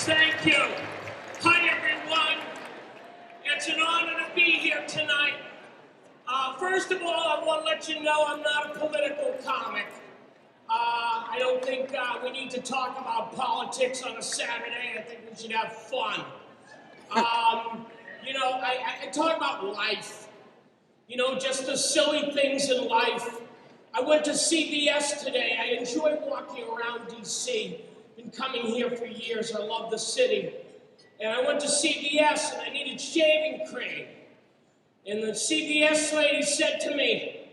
Thank you. Hi, everyone. It's an honor to be here tonight. First of all, I want to let you know I'm not a political comic. I don't think we need to talk about politics on a Saturday. I think we should have fun. I talk about life. Just the silly things in life. I went to CVS today. I enjoy walking around DC. Been coming here for years. I love the city. And I went to CVS and I needed shaving cream. And the CVS lady said to me,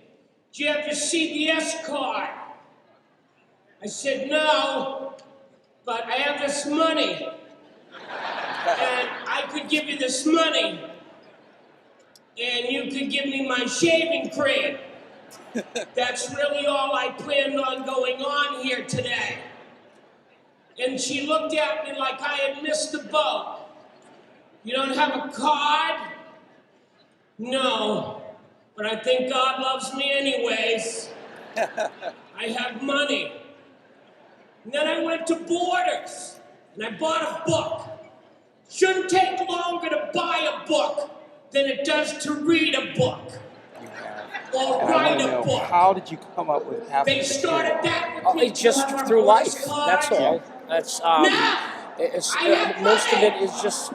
"Do you have your CVS card?" I said, "No, but I have this money. And I could give you this money. And you could give me my shaving cream. That's really all I planned on going on here today." And she looked at me like I had missed the boat. "You don't have a card?" "No, but I think God loves me anyways. I have money." And then I went to Borders, and I bought a book. Shouldn't take longer to buy a book than it does to read a book. Or write a book. How did you come up with half They the started that with me. It's just through life. That's all. That's most of it is just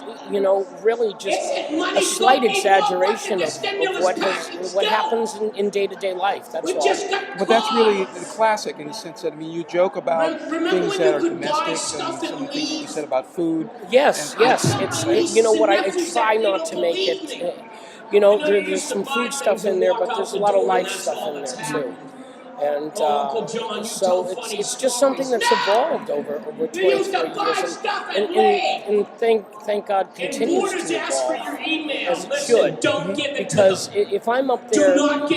really just a slight exaggeration of what happens in day-to-day life. That's all. But that's really the classic in the sense that you joke about things that are domestic and some of the things that you said about food. Yes. It's I try not to make it. There's some food stuff in there, but there's a lot of life stuff in there too. And so it's just something that's evolved over 23 years, and thank God continues to evolve as it should. Because if I'm up there, not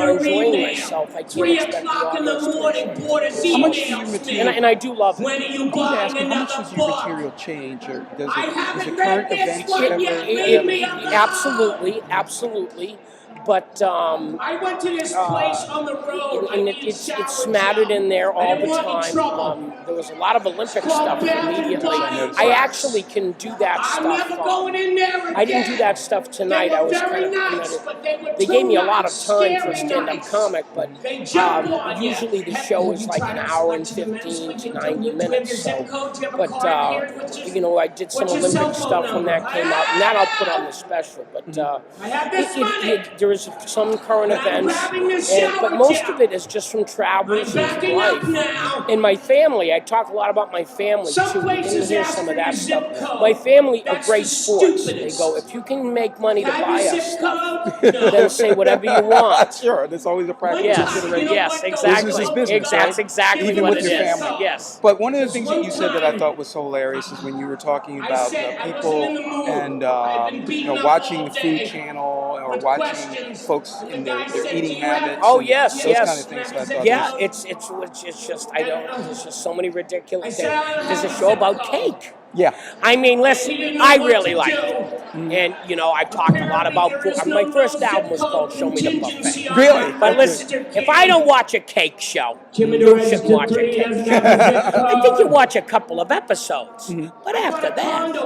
enjoying myself, I can't expect the audience to. How much does your material? And I do love it. I want to ask you, how much does your material change, or does the current events ever? Absolutely. But I went to this place on the road, and it's smattered in there all the time. There was a lot of Olympic stuff immediately. I actually can do that stuff. I didn't do that stuff tonight. I was kind of. They gave me a lot of time for stand-up comic, but usually the show is like an hour and 15 to 90 minutes. So, but I did some Olympic stuff when that came out, and that I'll put on the special. But there is some current events, but most of it is just from travels and from life. And my family, I talk a lot about my family too. You can hear some of that stuff. My family are great sports. They go, "If you can make money to buy us stuff, then say whatever you want." Sure, there's always a practical consideration. Yes, exactly. Business is business, That's exactly even what with it your is. family. Yes. But one of the things that you said that I thought was so hilarious is when you were talking about people and watching the Food Channel or watching folks in their eating habits. Oh and yes, those yes. kind of things. That I thought Yeah, was, it's just I don't know. There's just so many ridiculous things. There's a show about cake. yeah. I mean, listen, I really like it. And, I've talked a lot about food. My first album was called Show Me the Buffet. Really? But listen, if I don't watch a cake show, you should watch a cake show. I think you watch a couple of episodes. But after that,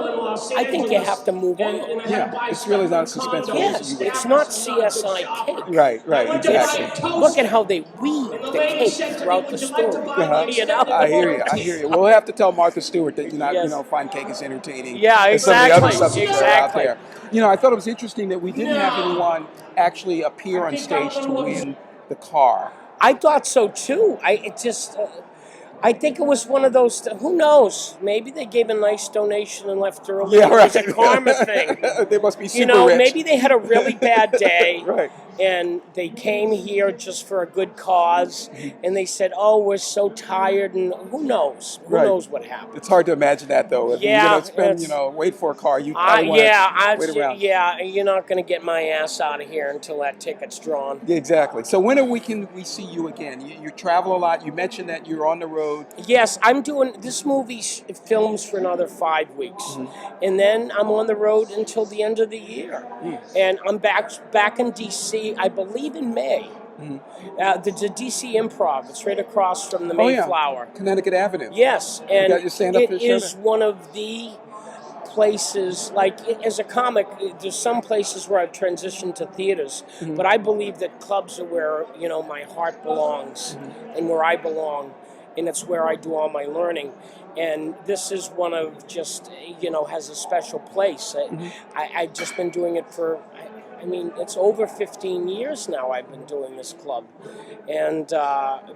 I think you have to move on. Yeah, it's really not suspenseful. Yes, it's not CSI cake. Right, exactly. Look at how they weave the cake throughout the story. I hear you. We'll have to tell Martha Stewart that find cake is entertaining. Yeah, as some of the other subjects exactly. that are out there. I thought it was interesting that we didn't have anyone actually appear on stage to win the car. I thought so too. I think it was one of those. Who knows? Maybe they gave a nice donation and left early. Yeah, right. It was a karma thing. They must be super rich. Maybe they had a really bad day. Right. And they came here just for a good cause, and they said, "Oh, we're so tired," and who knows? Who knows what happened? It's hard to imagine that, though. If you're going to spend, wait for a car, you probably want to wait around. Yeah, you're not going to get my ass out of here until that ticket's drawn. Yeah, exactly. So when can we see you again? You travel a lot. You mentioned that you're on the road. Yes, I'm doing this movie films for another 5 weeks, and then I'm on the road until the end of the year, and I'm back in DC. I believe in May. The DC Improv. It's right across from the Oh, yeah. Mayflower. Connecticut Avenue. Yes, You and got your stand-up it show is there? one of the places, like as a comic, there's some places where I've transitioned to theaters, but I believe that clubs are where, you know, my heart belongs and where I belong, and it's where I do all my learning. And this is one of just, you know, has a special place. I've just been doing it for, I mean, it's over 15 years now I've been doing this club, and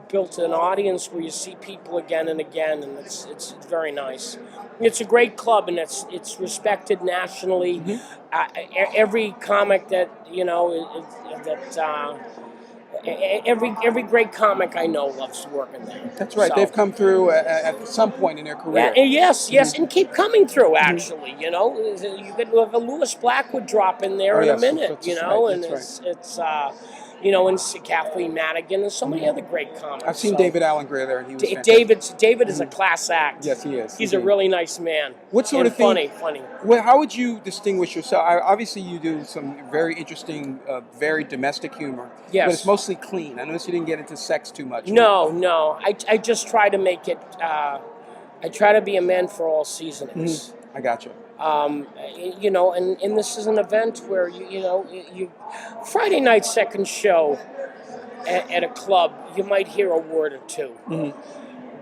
built an audience where you see people again and again, and it's very nice. It's a great club, and it's respected nationally. Every comic that, you know, every great comic I know loves working there. That's right. So, They've come through at some point in their yeah, career. yes, and keep coming through. Actually, you know, you could have a Lewis Blackwood drop in there in a minute. You know, and it's you know, and Kathleen Madigan and so many other great comics. I've seen So, David Allen Greer there, and he was fantastic. David is a class act. Yes, he is. He's a really nice man. What sort and of thing? Funny. Well, how would you distinguish yourself? Obviously, you do some very interesting, very domestic humor. Yes. But it's mostly clean. I noticed you didn't get into sex too much. No. I just try to make it. I try to be a man for all seasonings. I got you. You know, and this is an event where you Friday night second show at a club, you might hear a word or two.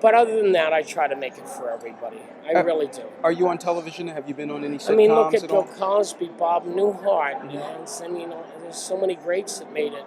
But other than that, I try to make it for everybody. I really do. Are you on television? Have you been on any sitcoms? I mean, look at Bill all? Cosby, Bob Newhart. I mean, there's so many greats that made it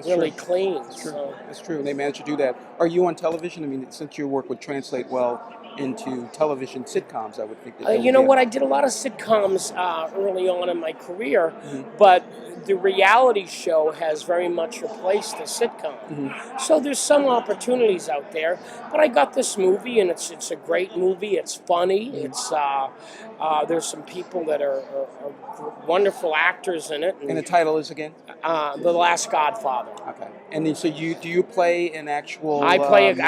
really clean. That's true. That's true. They managed to do that. Are you on television? I mean, since your work would translate well into television sitcoms, I would think that you know what? I did a lot of sitcoms early on in my career, but the reality show has very much replaced the sitcom. So there's some opportunities out there. But I got this movie, and it's a great movie. It's funny. It's there's some people that are wonderful actors in it. And the title is again? The Last Godfather. Okay. And then, so do you play an actual? I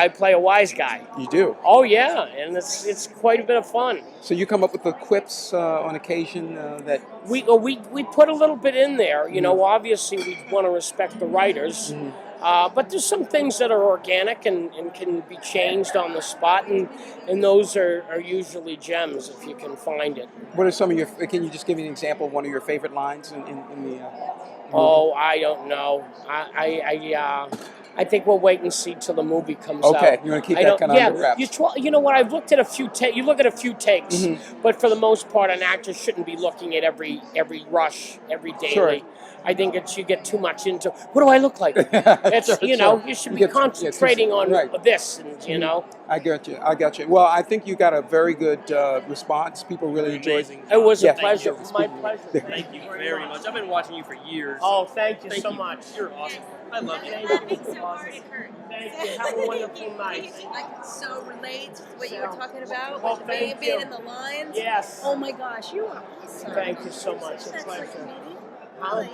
play a wise guy. You do? Oh yeah, and it's quite a bit of fun. So you come up with the quips on occasion that we put a little bit in there. You know, obviously we want to respect the writers, but there's some things that are organic and can be changed on the spot, and those are usually gems if you can find it. What are some of your? Can you just give me an example of one of your favorite lines in the? Oh, I don't know. I think we'll wait and see till the movie comes out. Okay, you want to keep that kind of under wraps. You know what? I've looked at a few takes. You look at a few takes, but for the most part, an actor shouldn't be looking at every rush, every daily. Sure. I think you get too much into what do I look like. It's you should be concentrating on this, and you know. I got you. Well, I think you got a very good response. People really enjoyed it. It was a pleasure. My pleasure. Thank you very much. I've been watching you for years. Oh, thank you so much. You're awesome. I love you. Thank you so hard, it hurt. Thank you. Have a wonderful night. I can so relate to what you were talking about Oh, with the thank being you. in the lines. Yes. Oh my gosh, you are awesome. Thank you so much. It's a That's pleasure. like me. How- Really,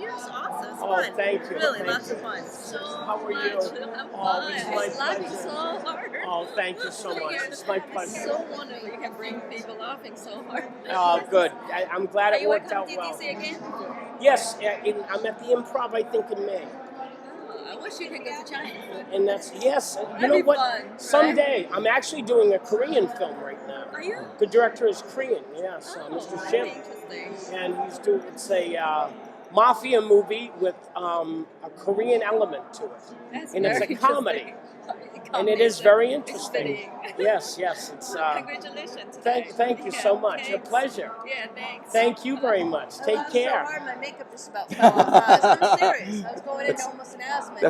you're awesome. It's Oh, fun. thank you. Really, Thank lots you. of fun. So How are much. you? I'm Oh, fun. it's I my was laughing pleasure. so hard. Oh, thank you so much. It's my pleasure. It's so wonderful you can bring people laughing so hard. Oh, good. I'm glad Are it you worked going out to well. DC again? Yes, I'm at the Improv, I think, in May. I wish you could go to China. And that's, yes, you That'd know be what? fun, right? Someday, I'm actually doing a Korean film right now. Are you? The director is Korean, yes, Oh, Mr. that'd Shim. be interesting. And it's a mafia movie with a Korean element to it. That's And it's very a comedy. interesting. And it is very It's interesting. fitting. Yes, it's. Congratulations. Thank you so much. A Thanks. pleasure. Yeah, thanks. Thank you very much. I Take laughed care. so hard, my makeup just about fell off my eyes. I'm serious. I was going into almost an asthma. I'm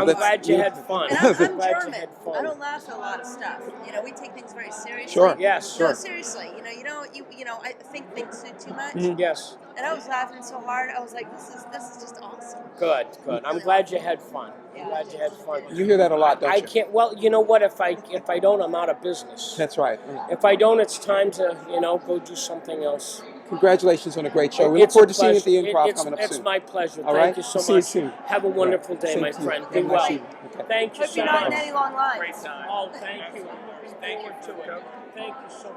that's glad you had fun. And I'm glad you German. had I fun. don't laugh at a lot of stuff. You know, we take things very seriously. Sure. Yes. No, seriously. You know, I think things too much. Yes. And I was laughing so hard. I was like, this is just awesome. Good. I'm glad you had fun. I'm glad you had fun. You hear that a lot, don't I you? can't. Well, you know what? If I don't, I'm out of business. That's right. If I don't, it's time to go do something else. Congratulations on a great show. We look It's forward a to seeing you at the pleasure. Improv It's coming up It's soon. my pleasure. All Thank right? you so See you much. soon. Have a wonderful day, Same my to you. friend. Have Be a nice well. evening. Okay. Thank you Hope so you're not in much. any long lines. Great time. Oh, thank you. I'm looking forward to it. Thank you so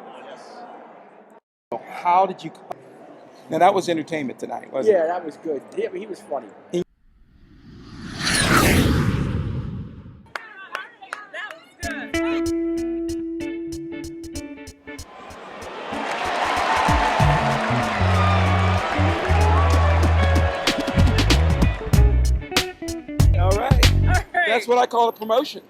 much. How did you? Now that was entertainment tonight, wasn't it? Yeah, that was good. He was funny. All right. All right. That's what I call a promotion.